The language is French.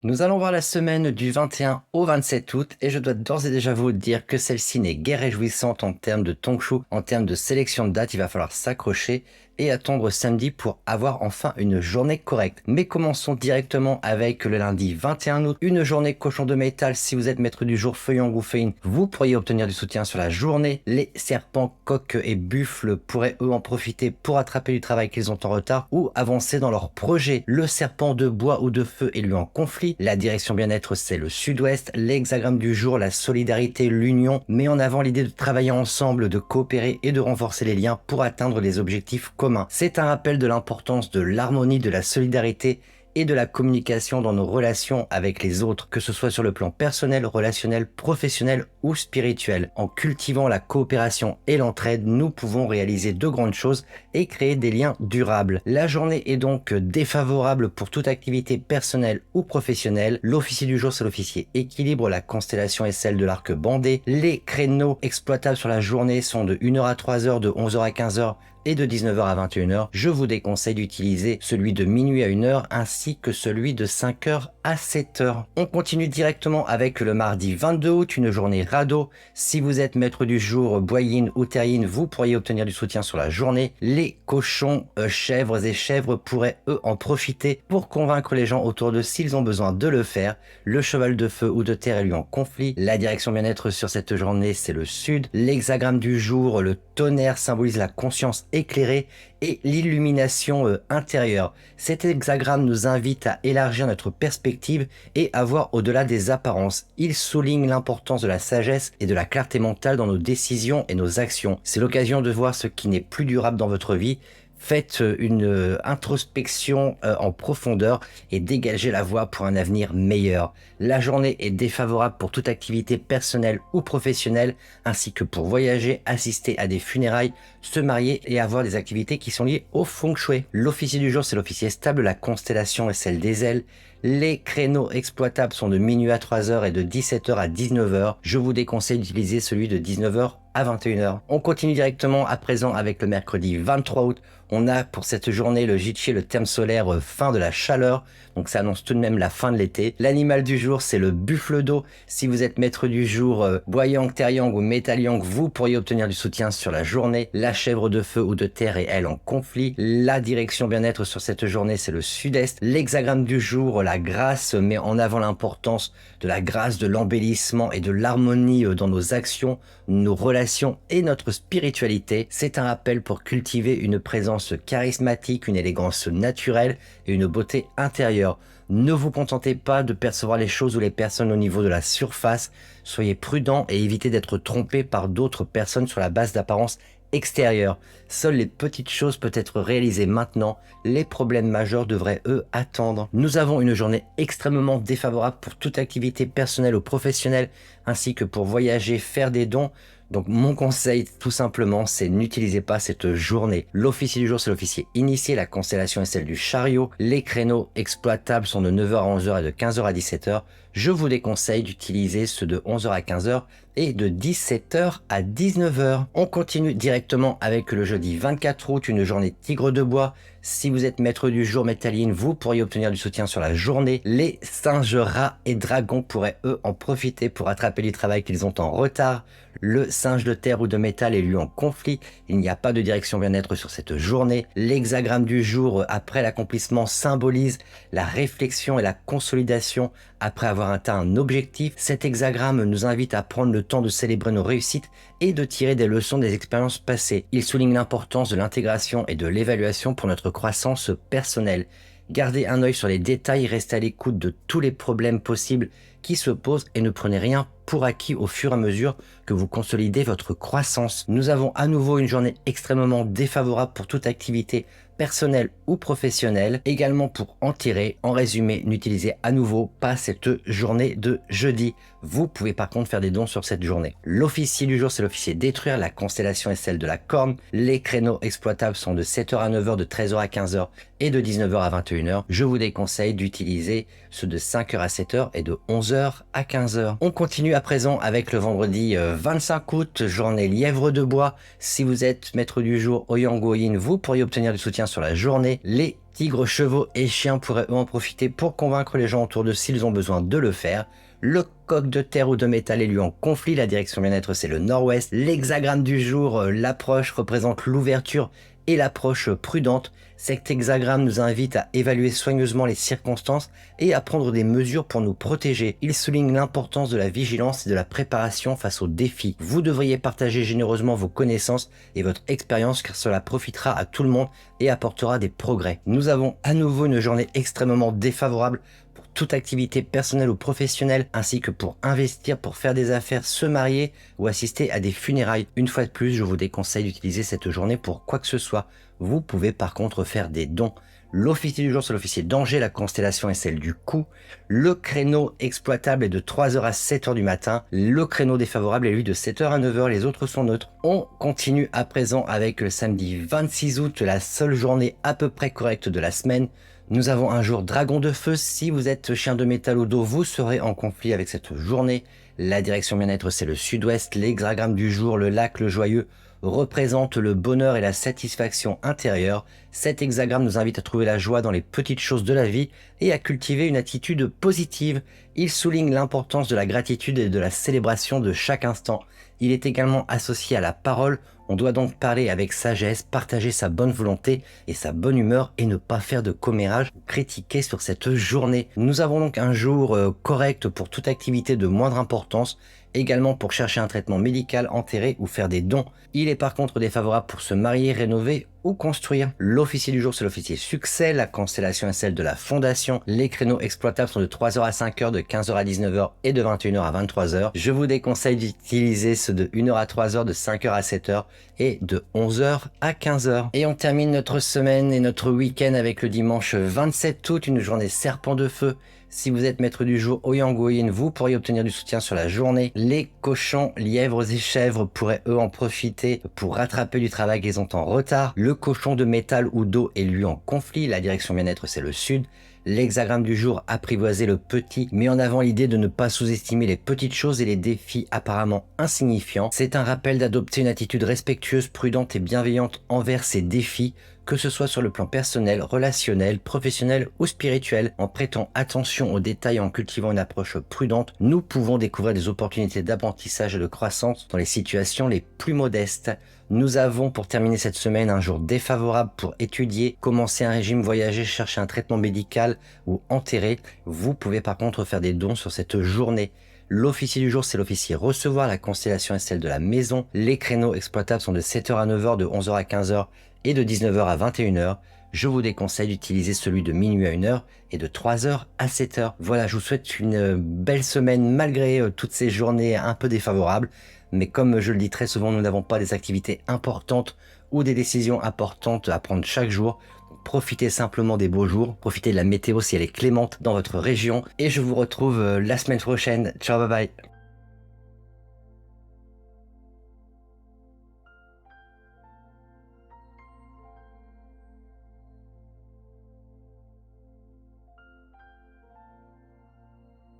Nous allons voir la semaine du 21 au 27 août et je dois d'ores et déjà vous dire que celle-ci n'est guère réjouissante en termes de Tongshu, en termes de sélection de date. Il va falloir s'accrocher et attendre samedi pour avoir enfin une journée correcte. Mais commençons directement avec le lundi 21 août, une journée cochon de métal. Si vous êtes maître du jour Feuillon ou Feuilline, vous pourriez obtenir du soutien sur la journée. Les serpents, coqs et buffles pourraient eux en profiter pour attraper du travail qu'ils ont en retard ou avancer dans leur projet. Le serpent de bois ou de feu est lui en conflit. La direction bien-être, c'est le sud-ouest. L'hexagramme du jour, la solidarité, l'union, met en avant l'idée de travailler ensemble, de coopérer et de renforcer les liens pour atteindre les objectifs communs. C'est un rappel de l'importance de l'harmonie, de la solidarité et de la communication dans nos relations avec les autres, que ce soit sur le plan personnel, relationnel, professionnel ou spirituel. En cultivant la coopération et l'entraide, nous pouvons réaliser de grandes choses et créer des liens durables. La journée est donc défavorable pour toute activité personnelle ou professionnelle. L'officier du jour, c'est l'officier équilibre. La constellation est celle de l'arc bandé. Les créneaux exploitables sur la journée sont de 1h à 3h, de 11h à 15h et de 19h à 21h. Je vous déconseille d'utiliser celui de minuit à 1h ainsi que celui de 5h à 7h. On continue directement avec le mardi 22 août, une journée radeau. Si vous êtes maître du jour boyine ou terrine, vous pourriez obtenir du soutien sur la journée. Les cochons, chèvres et chèvres pourraient eux en profiter pour convaincre les gens autour d'eux s'ils ont besoin de le faire. Le cheval de feu ou de terre est lui en conflit. La direction bien-être sur cette journée, c'est le sud. L'hexagramme du jour, le tonnerre, symbolise la conscience éclairée et l'illumination intérieure. Cet hexagramme nous invite à élargir notre perspective et à voir au-delà des apparences. Il souligne l'importance de la sagesse et de la clarté mentale dans nos décisions et nos actions. C'est l'occasion de voir ce qui n'est plus durable dans votre vie. Faites une introspection en profondeur et dégagez la voie pour un avenir meilleur. La journée est défavorable pour toute activité personnelle ou professionnelle, ainsi que pour voyager, assister à des funérailles, se marier et avoir des activités qui sont liées au feng shui. L'officier du jour, c'est l'officier stable, la constellation est celle des ailes. Les créneaux exploitables sont de minuit à 3h et de 17h à 19h. Je vous déconseille d'utiliser celui de 19h à 21h. On continue directement à présent avec le mercredi 23 août. On a pour cette journée le Jitchi, le terme solaire fin de la chaleur. Donc ça annonce tout de même la fin de l'été. L'animal du jour, c'est le buffle d'eau. Si vous êtes maître du jour Boyang, Terriang ou Métaliang, vous pourriez obtenir du soutien sur la journée. La chèvre de feu ou de terre est elle en conflit. La direction bien-être sur cette journée, c'est le sud-est. L'hexagramme du jour, la grâce, met en avant l'importance de la grâce, de l'embellissement et de l'harmonie dans nos actions, nos relations et notre spiritualité. C'est un rappel pour cultiver une présence charismatique, une élégance naturelle et une beauté intérieure. Ne vous contentez pas de percevoir les choses ou les personnes au niveau de la surface. Soyez prudent et évitez d'être trompé par d'autres personnes sur la base d'apparence extérieure. Seules les petites choses peuvent être réalisées maintenant. Les problèmes majeurs devraient eux attendre. Nous avons une journée extrêmement défavorable pour toute activité personnelle ou professionnelle, ainsi que pour voyager, faire des dons. Donc mon conseil tout simplement, c'est n'utilisez pas cette journée. L'officier du jour, c'est l'officier initié, la constellation est celle du chariot. Les créneaux exploitables sont de 9h à 11h et de 15h à 17h. Je vous déconseille d'utiliser ceux de 11h à 15h et de 17h à 19h. On continue directement avec le jeudi 24 août, une journée tigre de bois. Si vous êtes maître du jour métalline, vous pourriez obtenir du soutien sur la journée. Les singes, rats et dragons pourraient eux en profiter pour attraper du travail qu'ils ont en retard. Le singe de terre ou de métal est lui en conflit. Il n'y a pas de direction bien-être sur cette journée. L'hexagramme du jour après l'accomplissement symbolise la réflexion et la consolidation après avoir atteint un objectif. Cet hexagramme nous invite à prendre le temps de célébrer nos réussites et de tirer des leçons des expériences passées. Il souligne l'importance de l'intégration et de l'évaluation pour notre croissance personnelle. Gardez un œil sur les détails, restez à l'écoute de tous les problèmes possibles qui se posent et ne prenez rien pour acquis au fur et à mesure que vous consolidez votre croissance. Nous avons à nouveau une journée extrêmement défavorable pour toute activité personnelle ou professionnelle. Également pour en tirer, en résumé, n'utilisez à nouveau pas cette journée de jeudi. Vous pouvez par contre faire des dons sur cette journée. L'officier du jour, c'est l'officier détruire. La constellation est celle de la corne. Les créneaux exploitables sont de 7h à 9h, de 13h à 15h et de 19h à 21h. Je vous déconseille d'utiliser ceux de 5h à 7h et de 11h à 15h. On continue à présent avec le vendredi 25 août, journée lièvre de bois. Si vous êtes maître du jour Oyangoyin, vous pourriez obtenir du soutien sur la journée. Les Tigres, chevaux et chiens pourraient eux en profiter pour convaincre les gens autour d'eux s'ils ont besoin de le faire. Le coq de terre ou de métal est lui en conflit, la direction bien-être c'est le nord-ouest. L'hexagramme du jour, l'approche représente l'ouverture et l'approche prudente. Cet hexagramme nous invite à évaluer soigneusement les circonstances et à prendre des mesures pour nous protéger. Il souligne l'importance de la vigilance et de la préparation face aux défis. Vous devriez partager généreusement vos connaissances et votre expérience car cela profitera à tout le monde et apportera des progrès. Nous avons à nouveau une journée extrêmement défavorable pour toute activité personnelle ou professionnelle, ainsi que pour investir, pour faire des affaires, se marier ou assister à des funérailles. Une fois de plus, je vous déconseille d'utiliser cette journée pour quoi que ce soit. Vous pouvez par contre faire des dons. L'officier du jour, c'est l'officier d'Angers, la constellation est celle du coup. Le créneau exploitable est de 3h à 7h du matin. Le créneau défavorable est lui de 7h à 9h, les autres sont neutres. On continue à présent avec le samedi 26 août, la seule journée à peu près correcte de la semaine. Nous avons un jour dragon de feu. Si vous êtes chien de métal ou d'eau, vous serez en conflit avec cette journée. La direction bien-être, c'est le sud-ouest. L'hexagramme du jour, le lac, le joyeux, représente le bonheur et la satisfaction intérieure. Cet hexagramme nous invite à trouver la joie dans les petites choses de la vie et à cultiver une attitude positive. Il souligne l'importance de la gratitude et de la célébration de chaque instant. Il est également associé à la parole. On doit donc parler avec sagesse, partager sa bonne volonté et sa bonne humeur et ne pas faire de commérage ou critiquer sur cette journée. Nous avons donc un jour correct pour toute activité de moindre importance, également pour chercher un traitement médical, enterrer ou faire des dons. Il est par contre défavorable pour se marier, rénover ou construire. L'officier du jour, c'est l'officier succès, la constellation est celle de la fondation. Les créneaux exploitables sont de 3h à 5h, de 15h à 19h et de 21h à 23h. Je vous déconseille d'utiliser ceux de 1h à 3h, de 5h à 7h et de 11h à 15h. Et on termine notre semaine et notre week-end avec le dimanche 27 août, une journée serpent de feu. Si vous êtes maître du jour Oyangoyin, vous pourriez obtenir du soutien sur la journée. Les cochons, lièvres et chèvres pourraient eux en profiter pour rattraper du travail qu'ils ont en retard. Le cochon de métal ou d'eau est lui en conflit. La direction bien-être c'est le sud. L'hexagramme du jour, apprivoiser le petit, met en avant l'idée de ne pas sous-estimer les petites choses et les défis apparemment insignifiants. C'est un rappel d'adopter une attitude respectueuse, prudente et bienveillante envers ces défis, que ce soit sur le plan personnel, relationnel, professionnel ou spirituel. En prêtant attention aux détails et en cultivant une approche prudente, nous pouvons découvrir des opportunités d'apprentissage et de croissance dans les situations les plus modestes. Nous avons pour terminer cette semaine un jour défavorable pour étudier, commencer un régime, voyager, chercher un traitement médical ou enterrer. Vous pouvez par contre faire des dons sur cette journée. L'officier du jour, c'est l'officier recevoir, la constellation est celle de la maison. Les créneaux exploitables sont de 7h à 9h, de 11h à 15h et de 19h à 21h. Je vous déconseille d'utiliser celui de minuit à 1h et de 3h à 7h. Voilà, je vous souhaite une belle semaine malgré toutes ces journées un peu défavorables. Mais comme je le dis très souvent, nous n'avons pas des activités importantes ou des décisions importantes à prendre chaque jour. Profitez simplement des beaux jours, profitez de la météo si elle est clémente dans votre région. Et je vous retrouve la semaine prochaine. Ciao, bye bye.